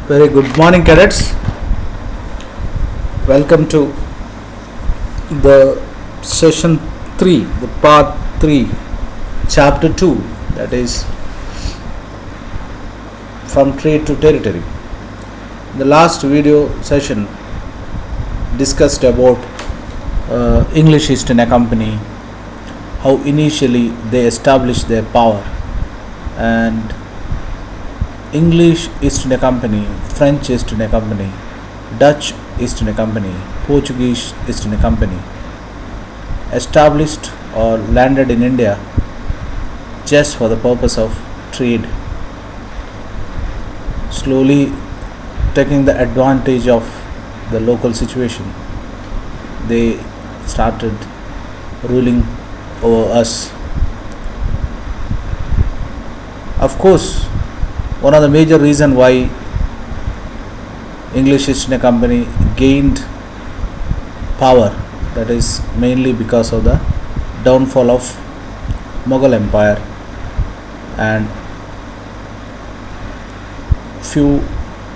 Very good morning, cadets. Welcome to the session 3, the part 3, chapter 2, that is from trade to territory. The last video session discussed about English East India Company, how initially they established their power, and English East India Company, French East India Company, Dutch East India Company, Portuguese East India Company established or landed in India just for the purpose of trade, slowly taking the advantage of the local situation. They started ruling over us. Of course, one of the major reasons why English East India Company gained power, that is mainly because of the downfall of Mughal Empire and few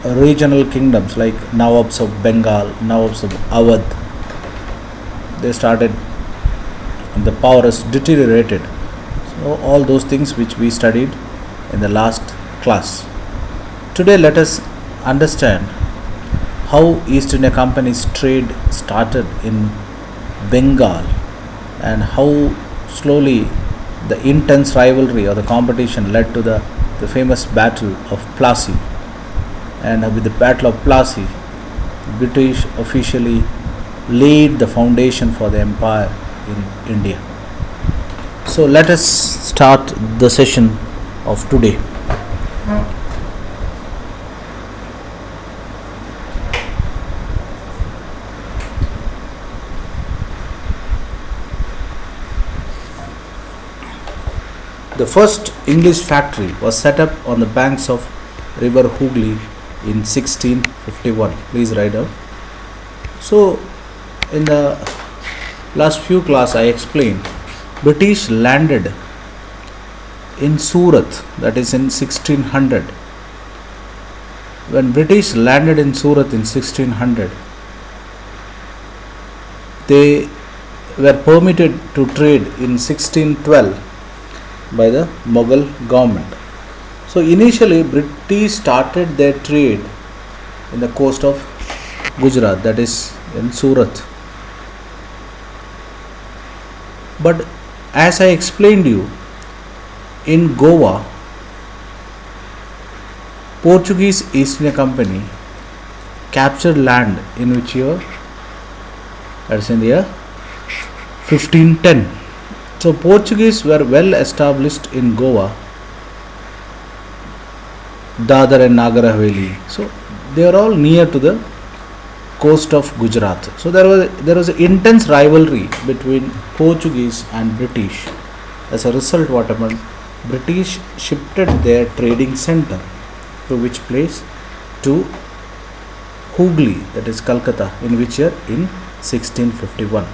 regional kingdoms like Nawabs of Bengal, Nawabs of Awadh. They started, the power has deteriorated. So all those things which we studied in the last class. Today let us understand how East India Company's trade started in Bengal and how slowly the intense rivalry or the competition led to the famous battle of Plassey. And with the battle of Plassey, British officially laid the foundation for the empire in India. So let us start the session of today. The first English factory was set up on the banks of river Hooghly in 1651. Please write down. So in the last few class I explained British landed in Surat, that is in 1600. When British landed in Surat in 1600, they were permitted to trade in 1612 by the Mughal government. So initially British started their trade in the coast of Gujarat, that is in Surat. But as I explained you, in Goa, Portuguese East India Company captured land in which year? That is in the year 1510. So Portuguese were well established in Goa, Dadar and Nagar Haveli. So they are all near to the coast of Gujarat. So there was an intense rivalry between Portuguese and British. As a result, what happened? British shifted their trading center to which place? To Hooghly, that is Calcutta, in which year? In 1651.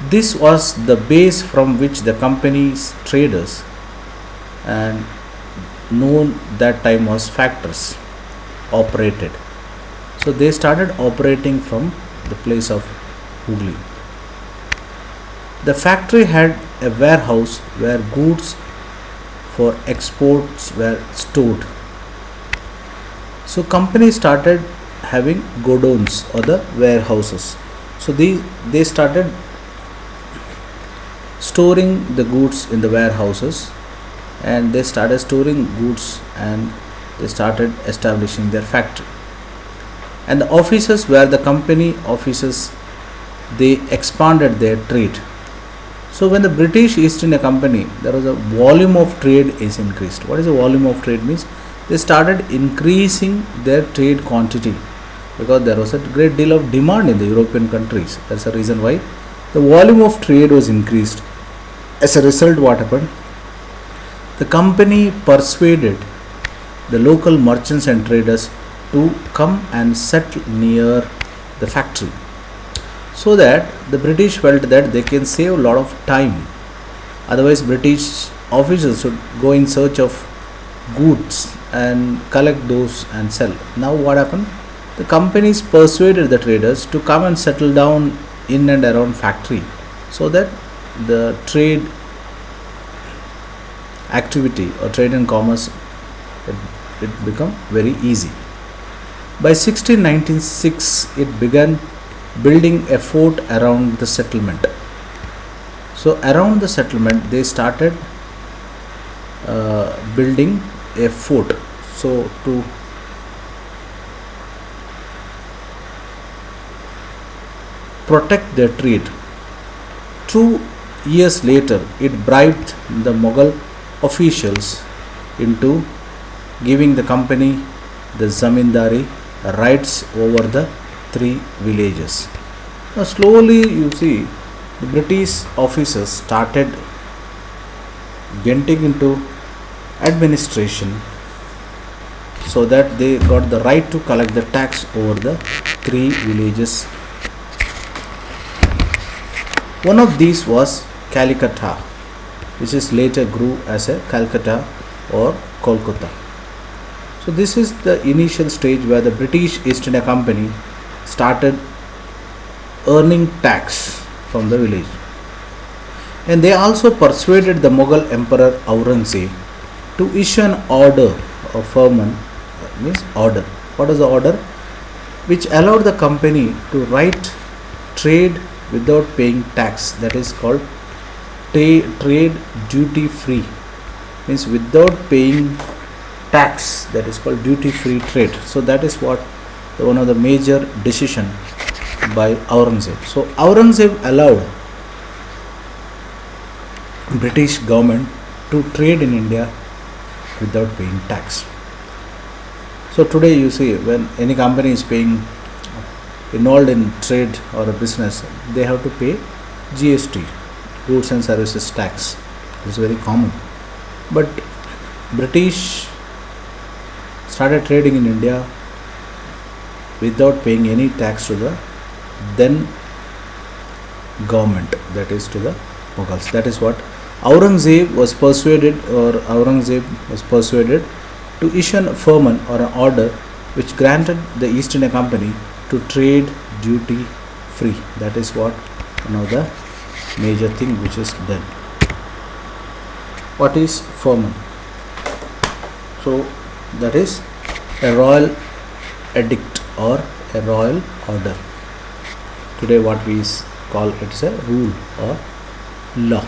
This was the base from which the company's traders, and known that time was factors, operated. So they started operating from the place of Hooghly. The factory had a warehouse where goods for exports were stored. So company started having godowns or the warehouses. So they started storing the goods in the warehouses, and they started storing goods and they started establishing their factory. And the offices were the company offices, they expanded their trade. So when the British East India Company, there was a volume of trade is increased. What is the volume of trade means? They started increasing their trade quantity because there was a great deal of demand in the European countries. That's the reason why the volume of trade was increased. As a result, what happened? The company persuaded the local merchants and traders to come and settle near the factory, so that the British felt that they can save a lot of time. Otherwise, British officers should go in search of goods and collect those and sell. Now what happened? The companies persuaded the traders to come and settle down in and around factory, so that the trade activity or trade and commerce, it become very easy. By 1696 it began building a fort around the settlement. So around the settlement they started building a fort, so to protect their trade. 2 years later it bribed the Mughal officials into giving the company the zamindari rights over the 3 villages. Now slowly you see the British officers started getting into administration, so that they got the right to collect the tax over the 3 villages. One of these was Calicut, which is later grew as a Calcutta or Kolkata. So this is the initial stage where the British East India Company started earning tax from the village. And they also persuaded the Mughal Emperor Aurangzeb to issue an order or firman, means order. What is the order? Which allowed the company to write trade without paying tax. That is called trade duty free, means without paying tax. That is called duty free trade. So that is what one of the major decision by Aurangzeb. So Aurangzeb allowed British government to trade in India without paying tax. So today you see, when any company is involved in trade or a business, they have to pay GST, goods and services tax. It's very common. But British started trading in India without paying any tax to the then government, that is to the Mughals. That is what Aurangzeb was persuaded to issue a firman or an order which granted the East India Company to trade duty free. That is what one of the major thing which is done. What is firman? So that is a royal edict or a royal order. Today what we call it's a rule or law.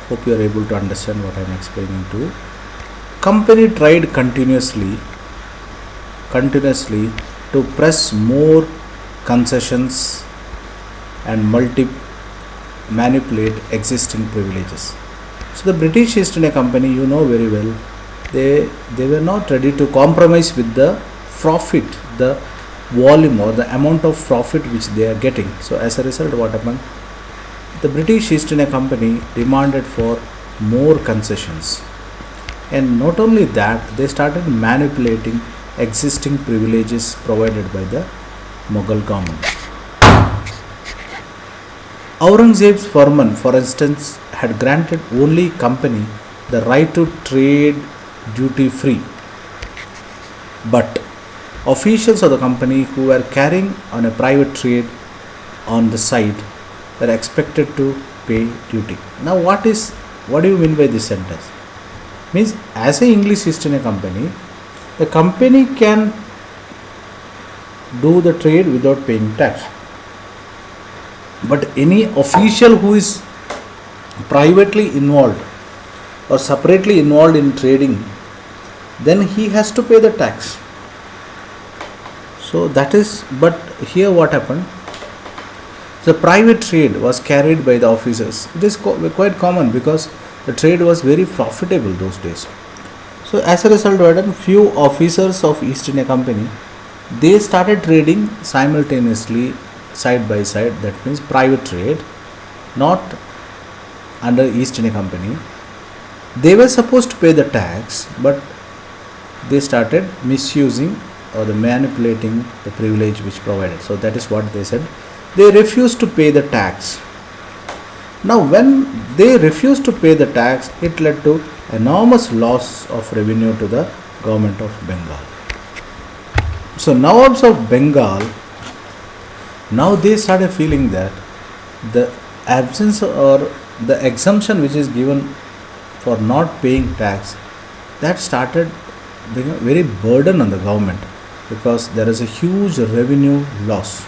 Hope you are able to understand what I am explaining to you. Company tried continuously to press more concessions and manipulate existing privileges. So the British East India Company, you know very well, they were not ready to compromise with the profit, the volume or the amount of profit which they are getting. So as a result, what happened? The British East India Company demanded for more concessions, and not only that, they started manipulating existing privileges provided by the Mughal government. Aurangzeb's firman, for instance, had granted only company the right to trade duty free, but officials of the company who were carrying on a private trade on the side were expected to pay duty. Now what do you mean by this sentence? Means as a English East India Company, the company can do the trade without paying tax, but any official who is privately involved or separately involved in trading, then he has to pay the tax. So that is, but here what happened? The private trade was carried by the officers. It is quite common because the trade was very profitable those days. So as a result, what happened? Few officers of East India Company, they started trading simultaneously, side by side. That means private trade, not under East India Company. They were supposed to pay the tax, but they started misusing or the manipulating the privilege which provided. So that is what they said. They refused to pay the tax. Now, when they refused to pay the tax, it led to enormous loss of revenue to the government of Bengal. So, Nawabs of Bengal, now they started feeling that the absence or the exemption which is given for not paying tax, that started being a very burden on the government, because there is a huge revenue loss.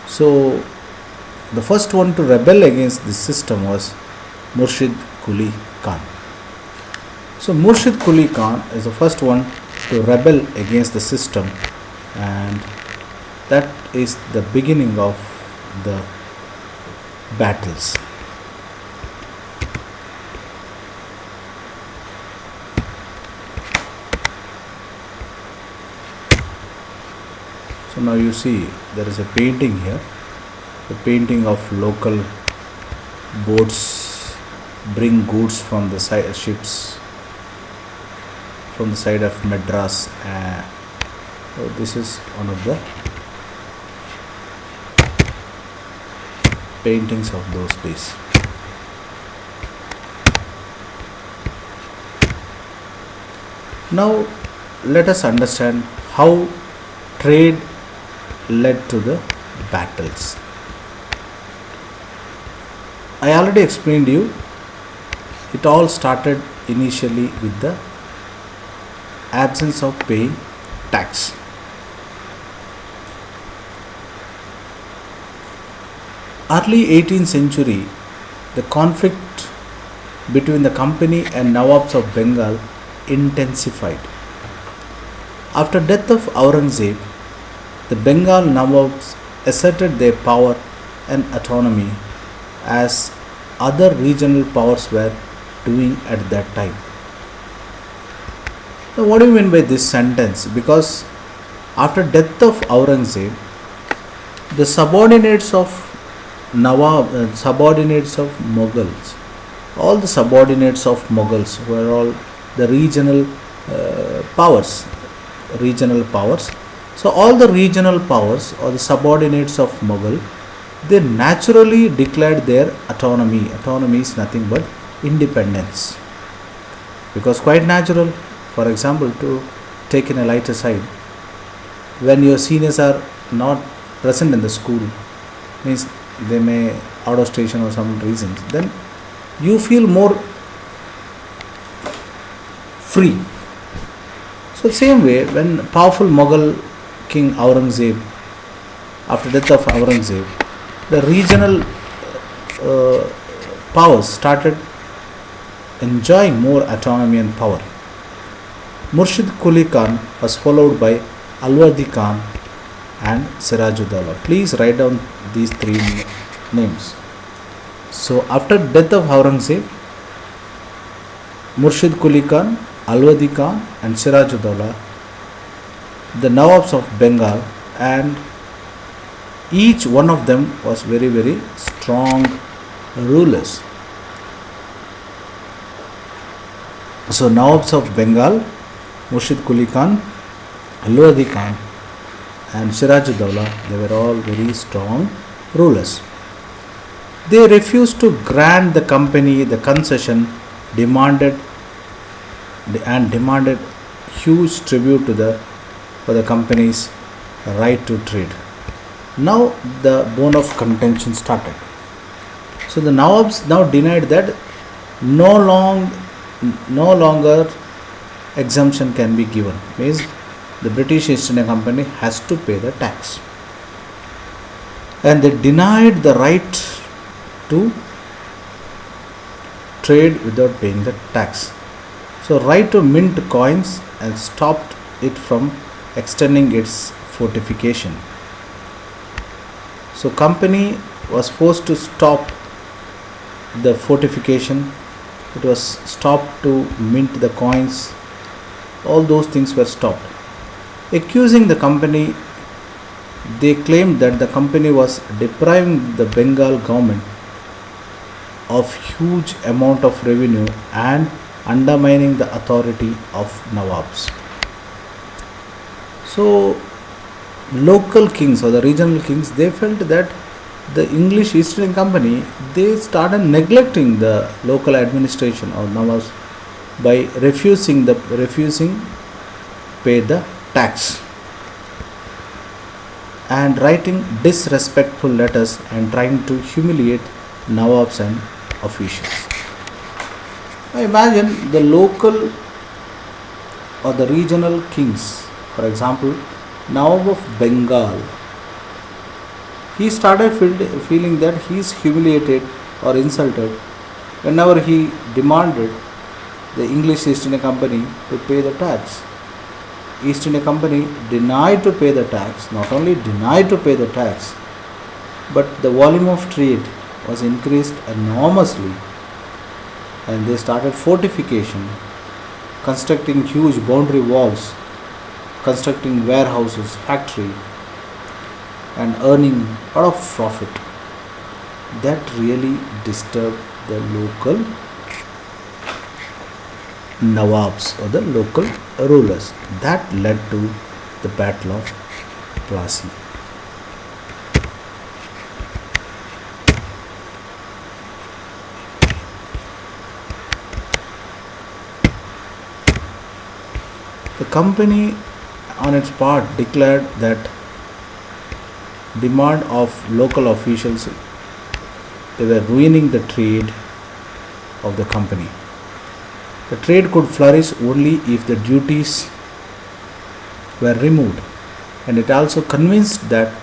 So the first one to rebel against this system was Murshid Quli Khan. So Murshid Quli Khan is the first one to rebel against the system, and that is the beginning of the battles. So now you see there is a painting here, the painting of local boats bring goods from the ships from the side of Madras. So this is one of the paintings of those days. Now let us understand how trade led to the battles. I already explained you, it all started initially with the absence of paying tax. Early 18th century, the conflict between the company and Nawabs of Bengal intensified. After death of Aurangzeb, the Bengal Nawabs asserted their power and autonomy as other regional powers were doing at that time. Now, what do you mean by this sentence? Because after death of Aurangzeb, the subordinates of subordinates of Mughals, all the subordinates of Mughals were all the regional powers. So all the regional powers or the subordinates of Mughal, they naturally declared their autonomy. Autonomy is nothing but independence, because quite natural. For example, to take in a lighter side, when your seniors are not present in the school, means they may out of station or some reasons, then you feel more free. So same way, when powerful Mughal king Aurangzeb, after death of Aurangzeb, the regional powers started enjoying more autonomy and power. Murshid Quli Khan was followed by Alwadi Khan and Sirajuddaula. Please write down these three names. So after death of Aurangzeb, Murshid Quli Khan, Alwadi Khan and Sirajuddaula, the Nawabs of Bengal, and each one of them was very, very strong rulers. So Nawabs of Bengal, Murshid Quli Khan, Alwadi Khan and Sirajuddaula, they were all very strong rulers. They refused to grant the company the concession, demanded huge tribute for the company's right to trade. Now the bone of contention started. So the Nawabs now denied that no longer exemption can be given. Means the British East India Company has to pay the tax. And they denied the right to trade without paying the tax. So right to mint coins and stopped it from extending its fortification. So company was forced to stop the fortification. It was stopped to mint the coins. All those things were stopped. Accusing the company, they claimed that the company was depriving the Bengal government of huge amount of revenue and undermining the authority of Nawabs. So local kings or the regional kings, they felt that the English East India Company, they started neglecting the local administration or Nawabs by refusing pay the tax and writing disrespectful letters and trying to humiliate Nawabs and officials. Now imagine the local or the regional kings, for example, Nawab of Bengal. He started feeling that he is humiliated or insulted whenever he demanded the English East India Company to pay the tax. East India Company denied to pay the tax, not only denied to pay the tax, but the volume of trade was increased enormously, and they started fortification, constructing huge boundary walls, constructing warehouses, factory, and earning a lot of profit. That really disturbed the local Nawabs or the local rulers. That led to the Battle of Plassey. The company on its part declared that demand of local officials, they were ruining the trade of the company. The trade could flourish only if the duties were removed, and it also convinced that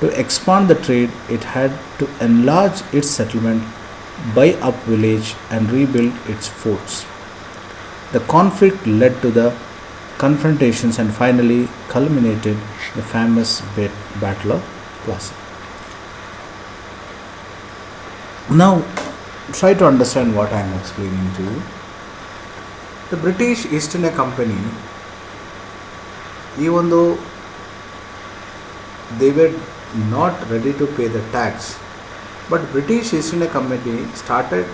to expand the trade it had to enlarge its settlement, buy up village and rebuild its forts. The conflict led to the confrontations and finally culminated the famous Battle of Plassey. Now try to understand what I am explaining to you. The British East India Company, even though they were not ready to pay the tax, but British East India Company started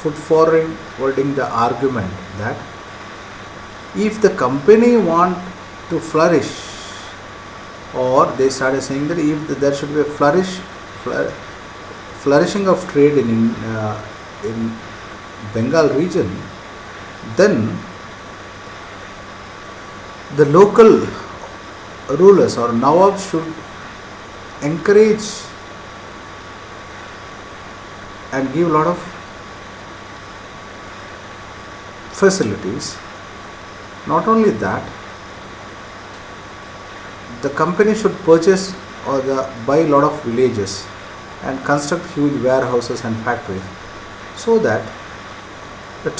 forwarding the argument that if the company want to flourish, or they started saying that if there should be a flourishing of trade in Bengal region, then the local rulers or Nawabs should encourage and give a lot of facilities. Not only that, the company should purchase or buy a lot of villages and construct huge warehouses and factories, so that the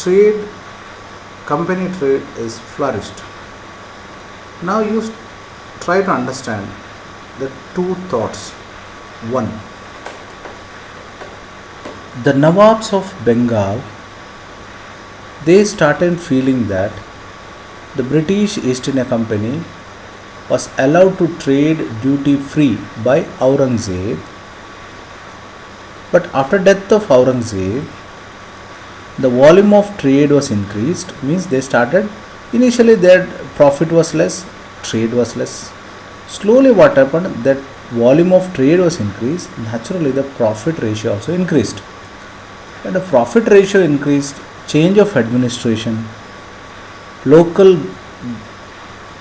company trade is flourished. Now you try to understand the two thoughts. One, the Nawabs of Bengal, they started feeling that the British East India Company was allowed to trade duty free by Aurangzeb, but after death of Aurangzeb, the volume of trade was increased. Means they started, initially their profit was less, trade was less. Slowly what happened, that volume of trade was increased, naturally the profit ratio also increased. When the profit ratio increased, change of administration, local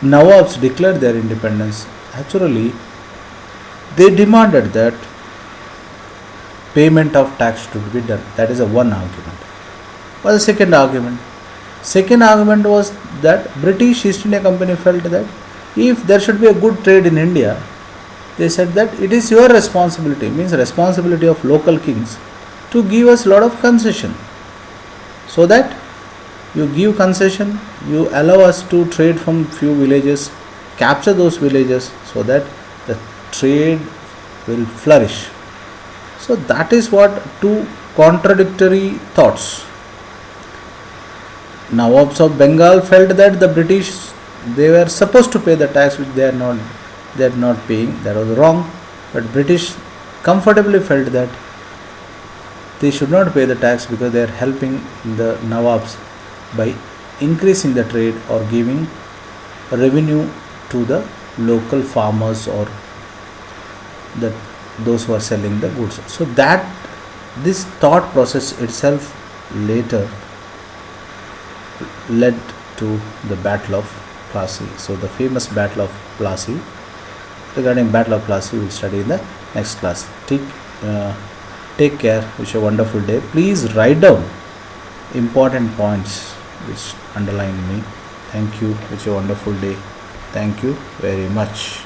Nawabs declared their independence. Naturally, they demanded that payment of tax should be done. That is a one argument. What was the second argument? Second argument was that British East India Company felt that if there should be a good trade in India, they said that it is your responsibility, means responsibility of local kings, to give us a lot of concession, so that you give concession, you allow us to trade from few villages, capture those villages, so that the trade will flourish. So that is what two contradictory thoughts. Nawabs of Bengal felt that the British, they were supposed to pay the tax which they are not paying. That was wrong. But British comfortably felt that they should not pay the tax because they are helping the Nawabs by increasing the trade or giving revenue to the local farmers or the those who are selling the goods. So that this thought process itself later led to the Battle of Plassey. So the famous Battle of Plassey. Regarding Battle of Plassey, we'll study in the next class. Take care. Wish you a wonderful day. Please write down important points which underline me. Thank you. Wish you a wonderful day. Thank you very much.